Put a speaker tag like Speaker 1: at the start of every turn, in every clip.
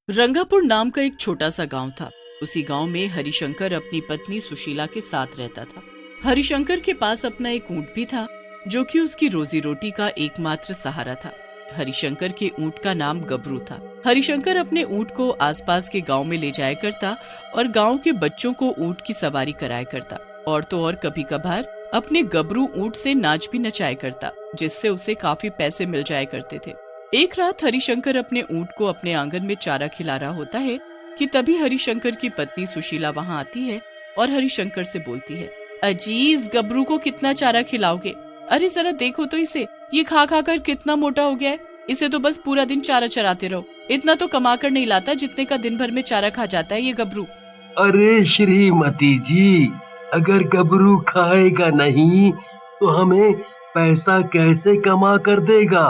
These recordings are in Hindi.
Speaker 1: रंगापुर नाम का एक छोटा सा गांव था। उसी गांव में हरिशंकर अपनी पत्नी सुशीला के साथ रहता था। हरिशंकर के पास अपना एक ऊंट भी था, जो कि उसकी रोजी रोटी का एकमात्र सहारा था। हरिशंकर के ऊंट का नाम गबरू था। हरिशंकर अपने ऊंट को आसपास के गांव में ले जाया करता और गांव के बच्चों को ऊंट की सवारी कराया करता। और तो और कभी कभार अपने गबरू ऊंट से नाच भी नचाया करता, जिससे उसे काफी पैसे मिल जाया करते थे। एक रात हरिशंकर अपने ऊंट को अपने आंगन में चारा खिला रहा होता है कि तभी हरिशंकर की पत्नी सुशीला वहां आती है और हरिशंकर से बोलती है, अजीज, गबरू को कितना चारा खिलाओगे? अरे जरा देखो तो इसे, ये खा खा कर कितना मोटा हो गया है। इसे तो बस पूरा दिन चारा चराते रहो, इतना तो कमा कर नहीं लाता जितने का दिन भर में चारा खा जाता है ये गबरू।
Speaker 2: अरे श्रीमती जी, अगर गबरू खाएगा नहीं तो हमें पैसा कैसे कमा कर देगा?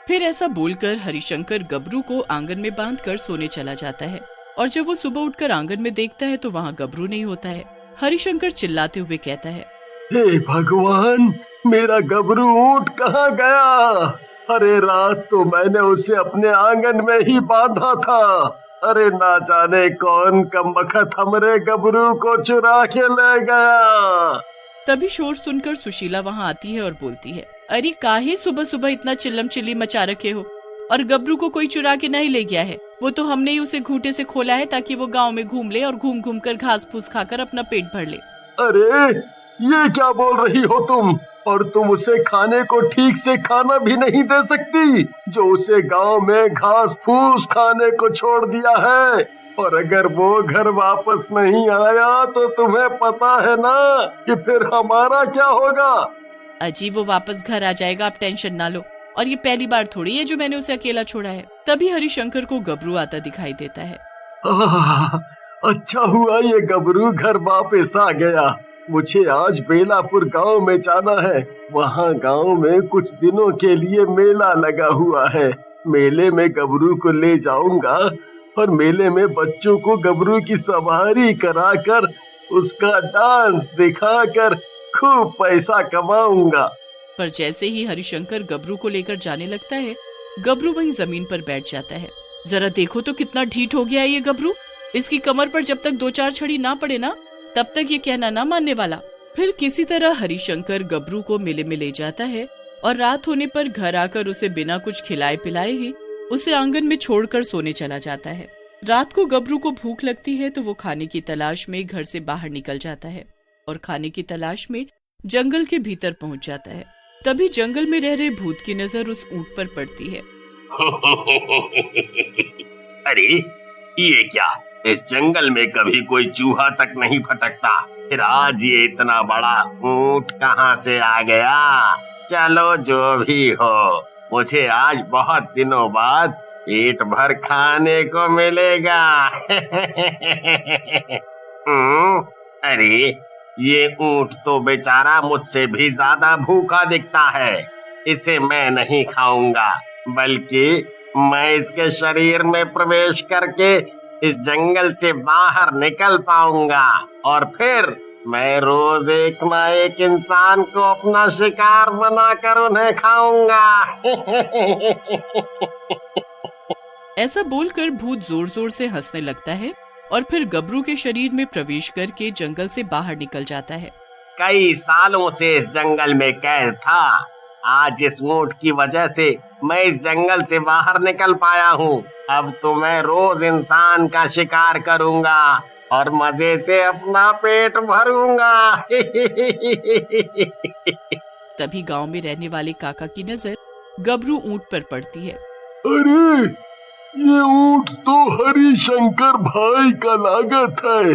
Speaker 1: फिर ऐसा बोलकर हरिशंकर गबरू को आंगन में बांधकर सोने चला जाता है। और जब वो सुबह उठकर आंगन में देखता है तो वहाँ गबरू नहीं होता है। हरिशंकर चिल्लाते हुए कहता है,
Speaker 2: हे भगवान, मेरा गबरू ऊंट कहाँ गया? अरे रात तो मैंने उसे अपने आंगन में ही बांधा था। अरे ना जाने कौन कमबख्त हमरे गबरू को चुरा के ले गया।
Speaker 1: तभी शोर सुनकर सुशीला वहाँ आती है और बोलती है, अरे काहे सुबह सुबह इतना चिल्लम चिल्ली मचा रखे हो? और गबरू को कोई चुरा के नहीं ले गया है, वो तो हमने ही उसे घूंटे से खोला है ताकि वो गांव में घूम ले और घूम घूम कर घास फूस खाकर अपना पेट भर ले।
Speaker 2: अरे ये क्या बोल रही हो तुम? और तुम उसे खाने को ठीक से खाना भी नहीं दे सकती, जो उसे गांव में घास फूस खाने को छोड़ दिया है। और अगर वो घर वापस नहीं आया तो तुम्हें पता है ना कि फिर हमारा क्या होगा?
Speaker 1: अजी, वो वापस घर आ जाएगा, आप टेंशन ना लो। और ये पहली बार थोड़ी है जो मैंने उसे अकेला छोड़ा है। तभी हरिशंकर को गबरू आता दिखाई देता है।
Speaker 2: अच्छा हुआ ये गबरू घर वापस आ गया। मुझे आज बेलापुर गांव में जाना है। वहाँ गांव में कुछ दिनों के लिए मेला लगा हुआ है। मेले में गबरू को ले जाऊंगा और मेले में बच्चों को गबरू की सवारी कराकर उसका डांस दिखाकर खूब पैसा कमाऊंगा।
Speaker 1: पर जैसे ही हरिशंकर गबरू को लेकर जाने लगता है, गबरू वहीं जमीन पर बैठ जाता है। जरा देखो तो कितना ढीठ हो गया है ये गबरू। इसकी कमर पर जब तक 2-4 छड़ी ना पड़े ना, तब तक ये कहना ना मानने वाला। फिर किसी तरह हरिशंकर गबरू को मेले में ले जाता है और रात होने पर घर आकर उसे बिना कुछ खिलाए पिलाए ही उसे आंगन में छोड़कर सोने चला जाता है। रात को गबरू को भूख लगती है तो वो खाने की तलाश में घर से बाहर निकल जाता है और खाने की तलाश में जंगल के भीतर पहुंच जाता है। तभी जंगल में रह रहे भूत की नजर उस ऊंट पर पड़ती है।
Speaker 2: अरे ये क्या, इस जंगल में कभी कोई चूहा तक नहीं फटकता, फिर आज ये इतना बड़ा ऊंट कहाँ से आ गया? चलो जो भी हो, मुझे आज बहुत दिनों बाद पेट भर खाने को मिलेगा। अरे ये ऊंट तो बेचारा मुझसे भी ज्यादा भूखा दिखता है। इसे मैं नहीं खाऊंगा, बल्कि मैं इसके शरीर में प्रवेश करके इस जंगल से बाहर निकल पाऊंगा और फिर मैं रोज एक ना एक इंसान को अपना शिकार बनाकर उन्हें खाऊंगा।
Speaker 1: ऐसा बोलकर भूत जोर जोर से हंसने लगता है और फिर गबरू के शरीर में प्रवेश करके जंगल से बाहर निकल जाता है।
Speaker 2: कई सालों से इस जंगल में कैद था। आज इस ऊंट की वजह से मैं इस जंगल से बाहर निकल पाया हूँ। अब तो मैं रोज इंसान का शिकार करूंगा और मजे से अपना पेट भरूंगा।
Speaker 1: तभी गांव में रहने वाले काका की नजर गबरू ऊंट पर पड़ती है।
Speaker 2: अरे ये ऊंट तो हरिशंकर भाई का लागत है।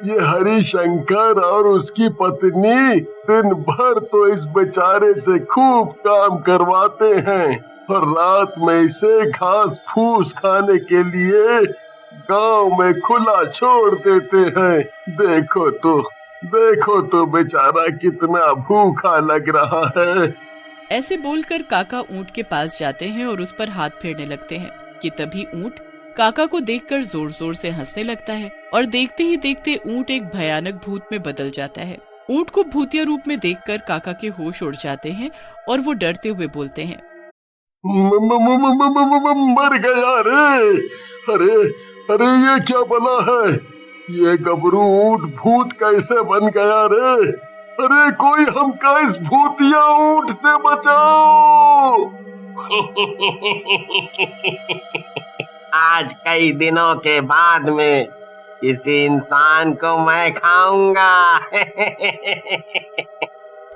Speaker 2: ये हरिशंकर और उसकी पत्नी दिन भर तो इस बेचारे से खूब काम करवाते हैं और रात में इसे घास फूस खाने के लिए गांव में खुला छोड़ देते हैं। देखो तो बेचारा कितना भूखा लग रहा है।
Speaker 1: ऐसे बोलकर काका ऊंट के पास जाते हैं और उस पर हाथ फेरने लगते हैं कि तभी ऊंट काका को देखकर जोर जोर से हंसने लगता है और देखते ही देखते ऊंट एक भयानक भूत में बदल जाता है। ऊंट को भूतिया रूप में देखकर काका के होश उड़ जाते हैं और वो डरते हुए बोलते हैं,
Speaker 2: मर गया रे। अरे अरे ये क्या बना है? ये गबरू ऊंट भूत कैसे बन गया रे? अरे कोई हमका इस भूतिया ऊंट से बचाओ।
Speaker 3: आज कई दिनों के बाद में किसी इंसान को मैं खाऊंगा।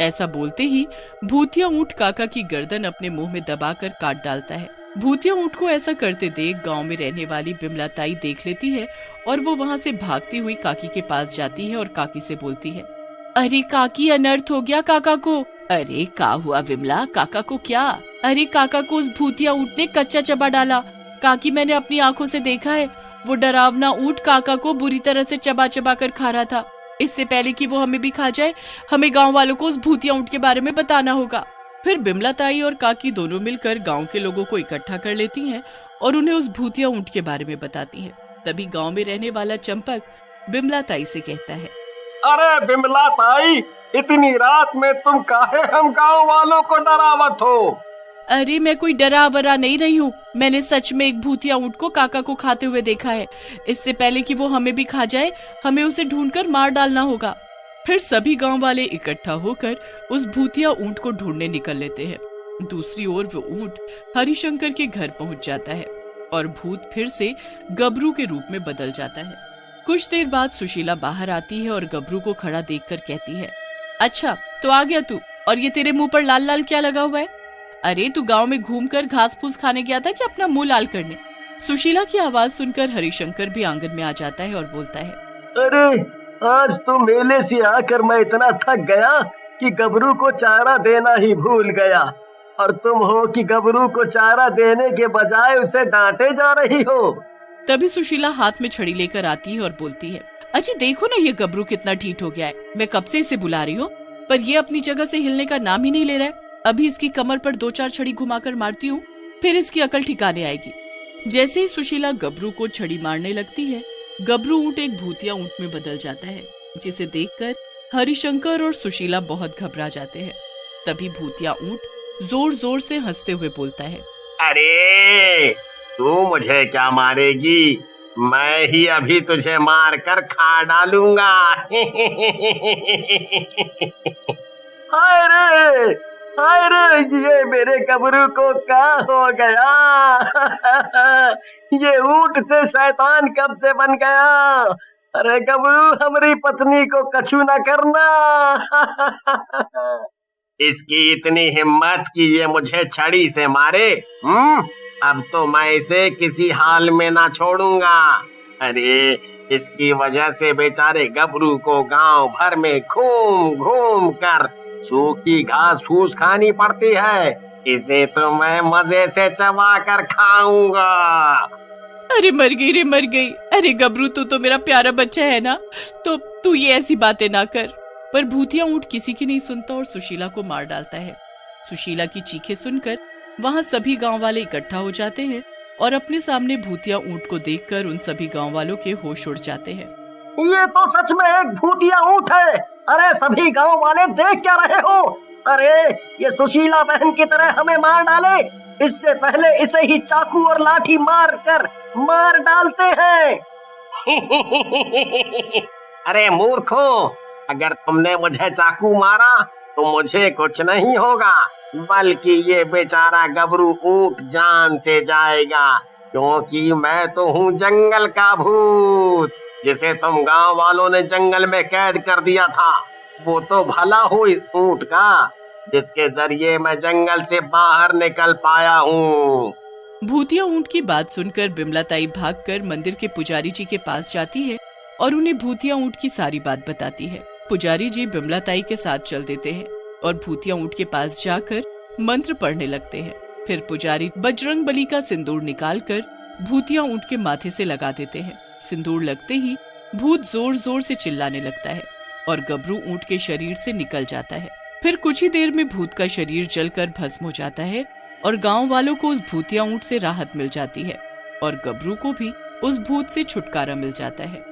Speaker 1: ऐसा बोलते ही भूतिया ऊंट काका की गर्दन अपने मुंह में दबाकर काट डालता है। भूतिया ऊंट को ऐसा करते देख गांव में रहने वाली बिमला ताई देख लेती है और वो वहां से भागती हुई काकी के पास जाती है और काकी से बोलती है, अरे काकी अनर्थ हो गया काका को। अरे का हुआ विमला, काका को क्या? अरे काका को उस भूतिया ऊंट ने कच्चा चबा डाला। काकी मैंने अपनी आंखों से देखा है, वो डरावना ऊंट काका को बुरी तरह से चबा चबा कर खा रहा था। इससे पहले कि वो हमें भी खा जाए, हमें गांव वालों को उस भूतिया ऊंट के बारे में बताना होगा। फिर बिमला ताई और काकी दोनों मिलकर गांव के लोगों को इकट्ठा कर लेती हैं और उन्हें उस भूतिया ऊंट के बारे में बताती हैं। तभी गांव में रहने वाला चंपक बिमला ताई से कहता है,
Speaker 2: अरे बिमला ताई, इतनी रात में तुम काहे हम गांव वालों को डरावत हो?
Speaker 1: अरे मैं कोई डरा वरा नहीं रही हूँ, मैंने सच में एक भूतिया ऊंट को काका को खाते हुए देखा है। इससे पहले कि वो हमें भी खा जाए, हमें उसे ढूंढकर मार डालना होगा। फिर सभी गांव वाले इकट्ठा होकर उस भूतिया ऊंट को ढूंढने निकल लेते हैं। दूसरी ओर वो ऊंट हरिशंकर के घर पहुंच जाता है और भूत फिर से गबरू के रूप में बदल जाता है। कुछ देर बाद सुशीला बाहर आती है और गबरू को खड़ा देखकर कहती है, अच्छा तो आ गया तू, और ये तेरे मुंह पर लाल लाल क्या लगा हुआ है? अरे तू गांव में घूमकर घास फूस खाने गया था कि अपना मुंह लाल करने? सुशीला की आवाज सुनकर हरिशंकर भी आंगन में आ जाता है और बोलता है,
Speaker 2: अरे आज तो मेले से आकर मैं इतना थक गया कि गबरू को चारा देना ही भूल गया, और तुम हो कि गबरू को चारा देने के बजाय उसे डांटे जा रही हो।
Speaker 1: तभी सुशीला हाथ में छड़ी लेकर आती है और बोलती है, अजी देखो ना ये गबरू कितना ढीठ हो गया है। मैं कब से इसे बुला रही हूँ, पर ये अपनी जगह से हिलने का नाम ही नहीं ले रहा है। अभी इसकी कमर पर 2-4 छड़ी घुमाकर मारती हूँ, फिर इसकी अकल ठिकाने आएगी। जैसे ही सुशीला गबरू को छड़ी मारने लगती है, गबरू ऊंट एक भूतिया ऊंट में बदल जाता है, जिसे देखकर हरिशंकर और सुशीला बहुत घबरा जाते हैं। तभी भूतिया ऊंट जोर जोर से हंसते हुए बोलता है,
Speaker 3: अरे तू मुझे क्या मारेगी? मैं ही अभी तुझे मार कर खा डालूंगा।
Speaker 2: हाय रे, ये मेरे गबरू को क्या हो गया? ये ऊंट से शैतान कब से बन गया? अरे गबरू, हमारी पत्नी को कछु न करना।
Speaker 3: इसकी इतनी हिम्मत कि ये मुझे छड़ी से मारे। अब तो मैं इसे किसी हाल में ना छोड़ूंगा। अरे इसकी वजह से बेचारे गबरू को गांव भर में घूम घूम कर सूखी घास फूस खानी पड़ती है। इसे तो मैं मजे से चबा कर खाऊंगा।
Speaker 1: अरे मर गई रे मर गई। अरे गबरू तू तो मेरा प्यारा बच्चा है ना, तो तू ये ऐसी बातें ना कर। पर भूतिया ऊंट किसी की नहीं सुनता और सुशीला को मार डालता है। सुशीला की चीखें सुनकर वहाँ सभी गांव वाले इकट्ठा हो जाते हैं और अपने सामने भूतिया ऊंट को देखकर उन सभी गांव वालों के होश उड़ जाते हैं।
Speaker 2: ये तो सच में एक भूतिया ऊंट है। अरे सभी गांव वाले देख क्या रहे हो? अरे ये सुशीला बहन की तरह हमें मार डाले, इससे पहले इसे ही चाकू और लाठी मार कर मार डालते हैं।
Speaker 3: अरे मूर्खों, अगर तुमने मुझे चाकू मारा तो मुझे कुछ नहीं होगा, बल्कि ये बेचारा गबरू ऊंट जान से जाएगा, क्योंकि मैं तो हूँ जंगल का भूत, जिसे तुम गांव वालों ने जंगल में कैद कर दिया था। वो तो भला हो इस ऊंट का, जिसके जरिए मैं जंगल से बाहर निकल पाया हूँ।
Speaker 1: भूतिया ऊंट की बात सुनकर बिमला ताई भागकर मंदिर के पुजारी जी के पास जाती है और उन्हें भूतिया ऊंट की सारी बात बताती है। पुजारी जी बिमला ताई के साथ चल देते हैं और भूतिया ऊंट के पास जाकर मंत्र पढ़ने लगते हैं। फिर पुजारी बजरंगबली का सिंदूर निकालकर भूतिया ऊंट के माथे से लगा देते हैं। सिंदूर लगते ही भूत जोर जोर से चिल्लाने लगता है और गबरू ऊंट के शरीर से निकल जाता है। फिर कुछ ही देर में भूत का शरीर जलकर भस्म हो जाता है और गांव वालों को उस भूतिया ऊंट से राहत मिल जाती है और गबरू को भी उस भूत से छुटकारा मिल जाता है।